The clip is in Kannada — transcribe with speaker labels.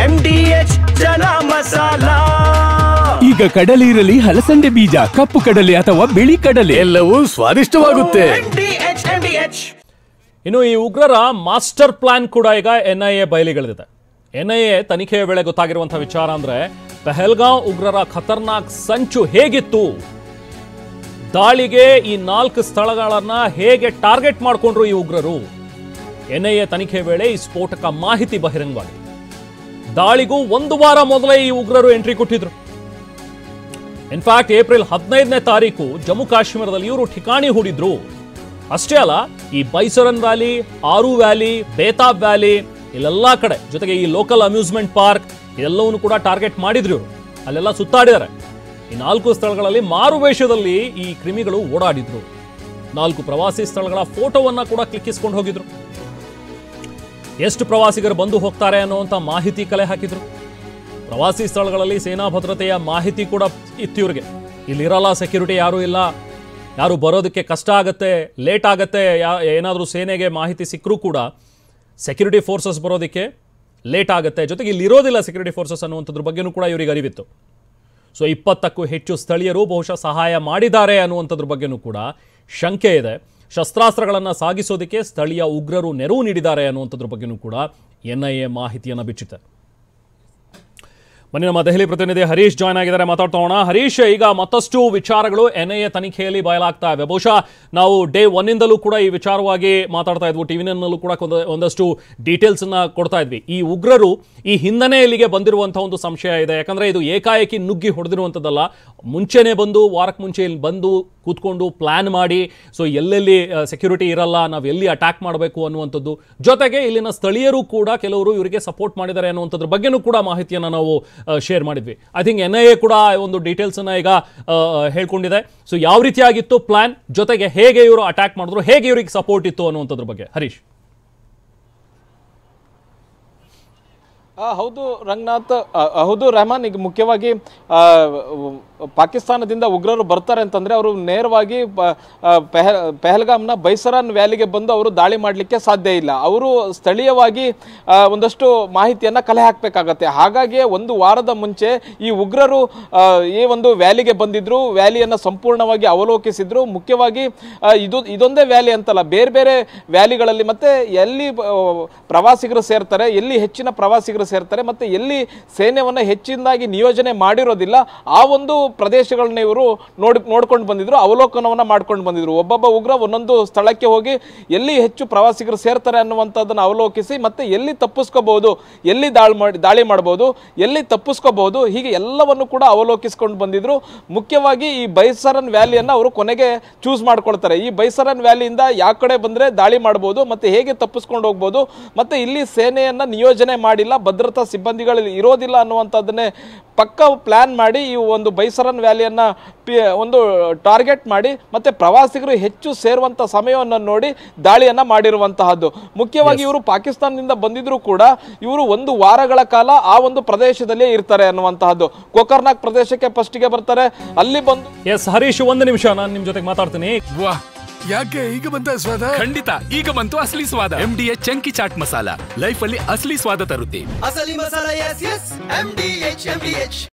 Speaker 1: MDH ಚನ ಮಸಾಲ.
Speaker 2: ಈಗ ಕಡಲೆ ಇರಲಿ, ಹಲಸಂದೆ ಬೀಜ, ಕಪ್ಪು ಕಡಲೆ ಅಥವಾ ಬಿಳಿ ಕಡಲೆ,
Speaker 3: ಎಲ್ಲವೂ ಸ್ವಾದಿಷ್ಟವಾಗುತ್ತೆ.
Speaker 1: MDH.
Speaker 4: ಇನ್ನು ಈ ಉಗ್ರರ ಮಾಸ್ಟರ್ ಪ್ಲಾನ್ ಕೂಡ ಈಗ NIA ಬಯಲಿಗೆಳೆದಿದೆ. NIA ತನಿಖೆಯ ವೇಳೆ ಗೊತ್ತಾಗಿರುವಂತಹ ವಿಚಾರ ಅಂದ್ರೆ, ಪಹಲ್ಗಾಂವ್ ಉಗ್ರರ ಖತರ್ನಾಕ್ ಸಂಚು ಹೇಗಿತ್ತು, ದಾಳಿಗೆ ಈ 4 ಸ್ಥಳಗಳನ್ನ ಹೇಗೆ ಟಾರ್ಗೆಟ್ ಮಾಡಿಕೊಂಡ್ರು ಈ ಉಗ್ರರು. NIA ತನಿಖೆ ವೇಳೆ ಈ ಸ್ಫೋಟಕ ಮಾಹಿತಿ ಬಹಿರಂಗವಾಗಿದೆ. ದಾಳಿಗೂ 1 ವಾರ ಮೊದಲೇ ಈ ಉಗ್ರರು ಎಂಟ್ರಿ ಕೊಟ್ಟಿದ್ರು. ಇನ್ಫ್ಯಾಕ್ಟ್ ಏಪ್ರಿಲ್ 15ನೇ ತಾರೀಕು ಜಮ್ಮು ಕಾಶ್ಮೀರದಲ್ಲಿ ಇವರು ಠಿಕಾಣಿ ಹೂಡಿದ್ರು. ಅಷ್ಟೇ ಅಲ್ಲ, ಈ ಬೈಸರನ್ ವ್ಯಾಲಿ, ಆರು ವ್ಯಾಲಿ, ಬೇತಾಬ್ ವ್ಯಾಲಿ, ಇಲ್ಲೆಲ್ಲ ಕಡೆ, ಜೊತೆಗೆ ಈ ಲೋಕಲ್ ಅಮ್ಯೂಸ್ಮೆಂಟ್ ಪಾರ್ಕ್ ಎಲ್ಲವನ್ನೂ ಕೂಡ ಟಾರ್ಗೆಟ್ ಮಾಡಿದ್ರು ಇವರು. ಅಲ್ಲೆಲ್ಲ ಸುತ್ತಾಡಿದ್ದಾರೆ. ಈ 4 ಸ್ಥಳಗಳಲ್ಲಿ ಮಾರುವೇಷದಲ್ಲಿ ಈ ಕ್ರಿಮಿಗಳು ಓಡಾಡಿದ್ರು. 4 ಪ್ರವಾಸಿ ಸ್ಥಳಗಳ ಫೋಟೋವನ್ನ ಕೂಡ ಕ್ಲಿಕ್ಕಿಸ್ಕೊಂಡು ಹೋಗಿದ್ರು. ಎಷ್ಟು ಪ್ರವಾಸಿಗರು ಬಂದು ಹೋಗ್ತಾರೆ ಅನ್ನುವಂಥ ಮಾಹಿತಿ ಕಲೆ ಹಾಕಿದ್ರು. ಪ್ರವಾಸಿ ಸ್ಥಳಗಳಲ್ಲಿ ಸೇನಾ ಭದ್ರತೆಯ ಮಾಹಿತಿ ಕೂಡ ಇತ್ತು ಇವ್ರಿಗೆ. ಇಲ್ಲಿರಲ್ಲ, ಸೆಕ್ಯೂರಿಟಿ ಯಾರೂ ಇಲ್ಲ, ಯಾರು ಬರೋದಕ್ಕೆ ಕಷ್ಟ ಆಗತ್ತೆ, ಲೇಟ್ ಆಗತ್ತೆ, ಏನಾದರೂ ಸೇನೆಗೆ ಮಾಹಿತಿ ಸಿಕ್ಕರೂ ಕೂಡ ಸೆಕ್ಯೂರಿಟಿ ಫೋರ್ಸಸ್ ಬರೋದಕ್ಕೆ ಲೇಟ್ ಆಗುತ್ತೆ, ಜೊತೆಗೆ ಇಲ್ಲಿರೋದಿಲ್ಲ ಸೆಕ್ಯೂರಿಟಿ ಫೋರ್ಸಸ್ ಅನ್ನುವಂಥದ್ರ ಬಗ್ಗೆನೂ ಕೂಡ ಇವರಿಗೆ ಅರಿವಿತ್ತು. ಸೊ 20ಕ್ಕೂ ಹೆಚ್ಚು ಸ್ಥಳೀಯರು ಬಹುಶಃ ಸಹಾಯ ಮಾಡಿದ್ದಾರೆ ಅನ್ನುವಂಥದ್ರ ಬಗ್ಗೆನೂ ಕೂಡ ಶಂಕೆ ಇದೆ. ಶಸ್ತ್ರಾಸ್ತ್ರಗಳನ್ನು ಸಾಗಿಸೋದಕ್ಕೆ ಸ್ಥಳೀಯ ಉಗ್ರರು ನೆರವು ನೀಡಿದ್ದಾರೆ ಅನ್ನುವಂಥದ್ರ ಬಗ್ಗೆನೂ ಕೂಡ NIA ಮಾಹಿತಿಯನ್ನು ಬಿಚ್ಚಿದೆ. ಬನ್ನಿ, ನಮ್ಮ ದೆಹಲಿ ಪ್ರತಿನಿಧಿ ಹರೀಶ್ ಜಾಯ್ನ್ ಆಗಿದ್ದಾರೆ, ಮಾತಾಡ್ತೋಣ. ಹರೀಶ್, ಈಗ ಮತ್ತಷ್ಟು ವಿಚಾರಗಳು NIA ತನಿಖೆಯಲ್ಲಿ ಬಯಲಾಗ್ತಾ ಇವೆ. ಬಹುಶಃ ನಾವು ಡೇ 1ಇಂದಲೂ ಕೂಡ ಈ ವಿಚಾರವಾಗಿ ಮಾತಾಡ್ತಾ ಇದ್ವು, ಟಿವಿನಲ್ಲೂ ಕೂಡ ಒಂದಷ್ಟು ಡೀಟೇಲ್ಸ್ ಅನ್ನ ಕೊಡ್ತಾ ಇದ್ವಿ. ಈ ಉಗ್ರರು ಈ ಹಿನ್ನೆಲೆಯಲ್ಲಿಗೆ ಬಂದಿರುವಂತಹ ಒಂದು ಸಂಶಯ ಇದೆ. ಯಾಕಂದ್ರೆ ಇದು ಏಕಾಏಕಿ ನುಗ್ಗಿ ಹೊಡೆದಿರುವಂಥದ್ದಲ್ಲ, ಮುಂಚೆನೆ ಬಂದು, ವಾರಕ್ಕೆ ಮುಂಚೆ ಇಲ್ಲಿ ಬಂದು ಕೂತ್ಕೊಂಡು ಪ್ಲಾನ್ ಮಾಡಿ, ಸೊ ಎಲ್ಲೆಲ್ಲಿ ಸೆಕ್ಯೂರಿಟಿ ಇರಲ್ಲ, ನಾವು ಎಲ್ಲಿ ಅಟ್ಯಾಕ್ ಮಾಡಬೇಕು ಅನ್ನುವಂಥದ್ದು, ಜೊತೆಗೆ ಇಲ್ಲಿನ ಸ್ಥಳೀಯರು ಕೂಡ ಕೆಲವರು ಇವರಿಗೆ ಸಪೋರ್ಟ್ ಮಾಡಿದ್ದಾರೆ ಅನ್ನುವಂಥದ್ರ ಬಗ್ಗೆನೂ ಕೂಡ ಮಾಹಿತಿಯನ್ನು ನಾವು ಶೇರ್ ಮಾಡಿದ್ವಿ. ಐ ಥಿಂಕ್ NIA ಕೂಡ ಒಂದು ಡೀಟೇಲ್ಸ್ ಅನ್ನ ಈಗ ಹೇಳ್ಕೊಂಡಿದೆ. ಸೊ ಯಾವ ರೀತಿಯಾಗಿತ್ತು ಪ್ಲಾನ್, ಜೊತೆಗೆ ಹೇಗೆ ಇವರು ಅಟ್ಯಾಕ್ ಮಾಡಿದ್ರು, ಹೇಗೆ ಇವರಿಗೆ ಸಪೋರ್ಟ್ ಇತ್ತು ಅನ್ನುವಂಥದ್ರ ಬಗ್ಗೆ ಹರೀಶ್.
Speaker 5: ಹೌದು ರಂಗನಾಥ್, ಹೌದು ರೆಹಮಾನ್. ಈಗ ಮುಖ್ಯವಾಗಿ ಪಾಕಿಸ್ತಾನದಿಂದ ಉಗ್ರರು ಬರ್ತಾರೆ ಅಂತಂದ್ರೆ ಅವರು ನೇರವಾಗಿ ಪಹಲ್ಗಾಮ್ನ ಬೈಸರಾನ್ ವ್ಯಾಲಿಗೆ ಬಂದು ಅವರು ದಾಳಿ ಮಾಡಲಿಕ್ಕೆ ಸಾಧ್ಯ ಇಲ್ಲ. ಅವರು ಸ್ಥಳೀಯವಾಗಿ ಒಂದಷ್ಟು ಮಾಹಿತಿಯನ್ನ ಕಲೆ ಹಾಕಬೇಕಾಗತ್ತೆ. ಹಾಗಾಗಿ 1 ವಾರದ ಮುಂಚೆ ಈ ಉಗ್ರರು ಈ ಒಂದು ವ್ಯಾಲಿಗೆ ಬಂದಿದ್ರು, ವ್ಯಾಲಿಯನ್ನ ಸಂಪೂರ್ಣವಾಗಿ ಅವಲೋಕಿಸಿದ್ರು. ಮುಖ್ಯವಾಗಿ ಇದೊಂದೇ ವ್ಯಾಲಿ ಅಂತಲ್ಲ, ಬೇರೆ ಬೇರೆ ವ್ಯಾಲಿಗಳಲ್ಲಿ ಮತ್ತೆ ಎಲ್ಲಿ ಪ್ರವಾಸಿಗರು ಸೇರ್ತಾರೆ, ಎಲ್ಲಿ ಹೆಚ್ಚಿನ ಪ್ರವಾಸಿಗರು ಸೇರ್ತಾರೆ, ಮತ್ತೆ ಎಲ್ಲಿ ಸೈನ್ಯವನ್ನ ಹೆಚ್ಚಿನದಾಗಿ ನಿಯೋಜನೆ ಮಾಡಿರೋದಿಲ್ಲ, ಆ ಒಂದು ಪ್ರದೇಶಗಳನ್ನ ಇವರು ನೋಡ್ಕೊಂಡು ಬಂದಿದ್ರು, ಅವಲೋಕನವನ್ನ ಮಾಡ್ಕೊಂಡು ಬಂದಿದ್ರು. ಒಬ್ಬೊಬ್ಬ ಉಗ್ರ ಒಂದೊಂದು ಸ್ಥಳಕ್ಕೆ ಹೋಗಿ ಎಲ್ಲಿ ಹೆಚ್ಚು ಪ್ರವಾಸಿಗರು ಸೇರ್ತಾರೆ ಅನ್ನುವಂಥದ್ದನ್ನು ಅವಲೋಕಿಸಿ, ಮತ್ತೆ ಎಲ್ಲಿ ತಪ್ಪಿಸ್ಕೋಬಹುದು, ಎಲ್ಲಿ ದಾಳಿ ಮಾಡಬಹುದು, ಎಲ್ಲಿ ತಪ್ಪಿಸ್ಕೋಬಹುದು, ಹೀಗೆ ಎಲ್ಲವನ್ನು ಕೂಡ ಅವಲೋಕಿಸ್ಕೊಂಡು ಬಂದಿದ್ರು. ಮುಖ್ಯವಾಗಿ ಈ ಬೈಸರನ್ ವ್ಯಾಲಿಯನ್ನ ಅವರು ಕೊನೆಗೆ ಚೂಸ್ ಮಾಡ್ಕೊಳ್ತಾರೆ. ಈ ಬೈಸರನ್ ವ್ಯಾಲಿಯಿಂದ ಯಾವ ಕಡೆ ಬಂದ್ರೆ ದಾಳಿ ಮಾಡಬಹುದು, ಮತ್ತೆ ಹೇಗೆ ತಪ್ಪಿಸ್ಕೊಂಡು ಹೋಗ್ಬೋದು, ಮತ್ತೆ ಇಲ್ಲಿ ಸೇನೆಯನ್ನ ನಿಯೋಜನೆ ಮಾಡಿಲ್ಲ, ಭದ್ರತಾ ಸಿಬ್ಬಂದಿಗಳು ಇರೋದಿಲ್ಲ ಅನ್ನುವಂಥದ್ದನ್ನೇ ಪಕ್ಕ ಪ್ಲಾನ್ ಮಾಡಿ ಈ ಒಂದು ಬೈಸರನ್ ವ್ಯಾಲಿಯನ್ನ ಒಂದು ಟಾರ್ಗೆಟ್ ಮಾಡಿ, ಮತ್ತೆ ಪ್ರವಾಸಿಗರು ಹೆಚ್ಚು ಸೇರುವಂತ ಸಮಯವನ್ನು ನೋಡಿ ದಾಳಿಯನ್ನ ಮಾಡಿರುವಂತಹದ್ದು. ಮುಖ್ಯವಾಗಿ ಇವರು ಪಾಕಿಸ್ತಾನದಿಂದ ಬಂದಿದ್ರು ಕೂಡ ಇವರು 1 ವಾರಗಳ ಕಾಲ ಆ ಒಂದು ಪ್ರದೇಶದಲ್ಲೇ ಇರ್ತಾರೆ ಅನ್ನುವಂತಹದ್ದು. ಕೊಕರ್ನಾಕ್ ಪ್ರದೇಶಕ್ಕೆ ಫಸ್ಟ್ಗೆ ಬರ್ತಾರೆ, ಅಲ್ಲಿ ಬಂದು.
Speaker 4: ಎಸ್ ಹರೀಶ್, 1 ನಿಮಿಷ ನಾನು ನಿಮ್ ಜೊತೆಗೆ ಮಾತಾಡ್ತೀನಿ.
Speaker 6: ಯಾಕೆ ಈಗ ಬಂತ ಸ್ವಾದ? ಖಂಡಿತ ಈಗ ಬಂತು ಅಸಲಿ ಸ್ವಾದ. MDH chunky chaat masala life ಅಲ್ಲಿ ಅಸಲಿ ಸ್ವಾದ ತರುತ್ತೆ.
Speaker 1: ಅಸಲಿ ಮಸಾಲ, ಎಸ್ ಎಸ್ MDH.